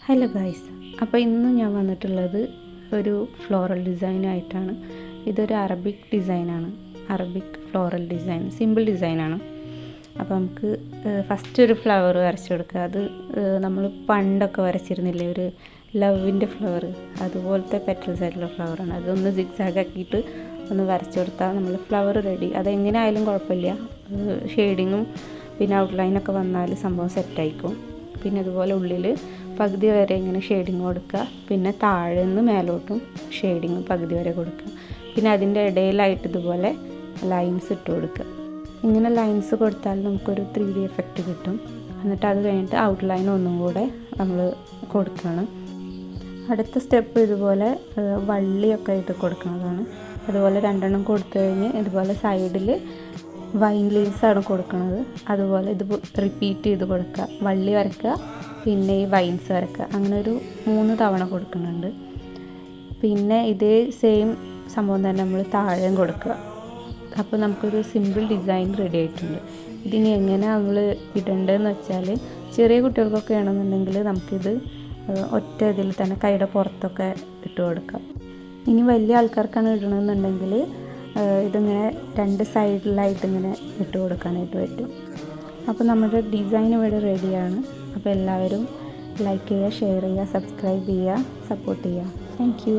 Hello guys, അപ്പോൾ ഇന്ന് ഞാൻ വന്നിട്ടുള്ളത് ഒരു ഫ്ലോറൽ ഡിസൈനായിട്ടാണ്. ഇതൊരു അറബിക് ഡിസൈനാണ്, അറബിക് ഫ്ലോറൽ ഡിസൈൻ, സിമ്പിൾ ഡിസൈനാണ്. അപ്പോൾ നമുക്ക് ഫസ്റ്റ് ഒരു ഫ്ലവർ വരച്ചു കൊടുക്കുക. അത് നമ്മൾ പണ്ടൊക്കെ വരച്ചിരുന്നില്ലേ, ഒരു ലവിൻ്റെ ഫ്ലവർ, അതുപോലത്തെ പെറ്റൽസ് ആയിട്ടുള്ള ഫ്ലവറാണ്. അതൊന്ന് സിഗ്സാഗ് ആക്കിയിട്ട് ഒന്ന് വരച്ചു കൊടുത്താൽ നമ്മൾ ഫ്ലവർ റെഡി. അതെങ്ങനെ ആയാലും കുഴപ്പമില്ല, ഷെയ്ഡിങ്ങും പിന്നെ ഔട്ട്ലൈനൊക്കെ വന്നാൽ സംഭവം സെറ്റായിക്കും. പിന്നെ അതുപോലെ ഉള്ളിൽ പകുതി വരെ ഇങ്ങനെ ഷെയ്ഡിങ് കൊടുക്കുക, പിന്നെ താഴെ നിന്ന് മേലോട്ടും ഷെയ്ഡിങ് പകുതി വരെ കൊടുക്കുക. പിന്നെ അതിൻ്റെ ഇടയിലായിട്ട് ഇതുപോലെ ലൈൻസ് ഇട്ട് കൊടുക്കുക. ഇങ്ങനെ ലൈൻസ് കൊടുത്താൽ നമുക്കൊരു 3D എഫക്റ്റ് കിട്ടും. എന്നിട്ട് അത് കഴിഞ്ഞിട്ട് ഔട്ട്ലൈൻ ഒന്നും കൂടെ നമ്മൾ കൊടുക്കണം. അടുത്ത സ്റ്റെപ്പ് ഇതുപോലെ വള്ളിയൊക്കെ ആയിട്ട് കൊടുക്കുന്നതാണ്. അതുപോലെ 2 കൊടുത്തു കഴിഞ്ഞ് ഇതുപോലെ സൈഡിൽ വൈൻ ലീവ്സാണ് കൊടുക്കുന്നത്. അതുപോലെ ഇത് റിപ്പീറ്റ് ചെയ്ത് കൊടുക്കുക, വള്ളി വരയ്ക്കുക, പിന്നെ ഈ വൈൻസ് വരയ്ക്കുക. അങ്ങനെ ഒരു 3 തവണ കൊടുക്കുന്നുണ്ട്. പിന്നെ ഇതേ സെയിം സംഭവം തന്നെ നമ്മൾ താഴെയും കൊടുക്കുക. അപ്പോൾ നമുക്കൊരു സിമ്പിൾ ഡിസൈൻ റെഡി ആയിട്ടുണ്ട്. ഇതിനി എങ്ങനെ നമ്മൾ ഇടേണ്ടതെന്ന് വെച്ചാൽ, ചെറിയ കുട്ടികൾക്കൊക്കെ ആണെന്നുണ്ടെങ്കിൽ നമുക്കിത് ഒറ്റ ഇതിൽ തന്നെ കൈയുടെ പുറത്തൊക്കെ ഇട്ട് കൊടുക്കാം. ഇനി വലിയ ആൾക്കാർക്കാണ് ഇടണമെന്നുണ്ടെങ്കിൽ ഇതിങ്ങനെ 2 സൈഡിലായിട്ട് ഇങ്ങനെ ഇട്ട് കൊടുക്കാനായിട്ട് പറ്റും. അപ്പോൾ നമ്മുടെ ഡിസൈൻ ഇവിടെ റെഡിയാണ്. അപ്പോൾ എല്ലാവരും ലൈക്ക് ചെയ്യുക, ഷെയർ ചെയ്യുക, സബ്സ്ക്രൈബ് ചെയ്യുക, സപ്പോർട്ട് ചെയ്യുക. Thank you.